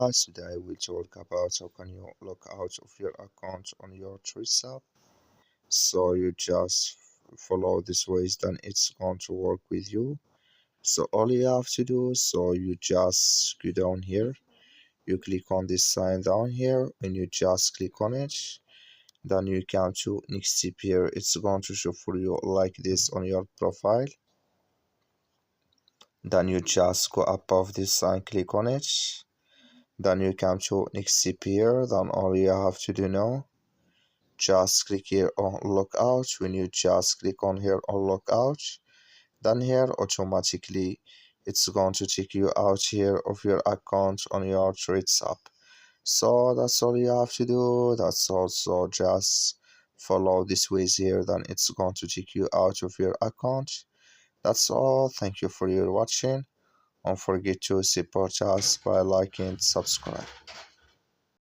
Today we'll talk about how can you log out of your account on your Trace app. So you just follow this ways, then it's going to work with you. So all you have to do, so you just go down here, you click on this sign down here, and you just click on it. Then you come to next step here. It's going to show for you like this on your profile. Then you just go above this sign, click on it. Then you come to next step here. Then all you have to do now, just click here on logout. When you just click on here on logout, then here automatically it's going to take you out here of your account on your Threads app. So that's all you have to do. That's also just follow this ways here, then it's going to take you out of your account. That's all. Thank you for your watching. Don't forget to support us by liking and subscribe.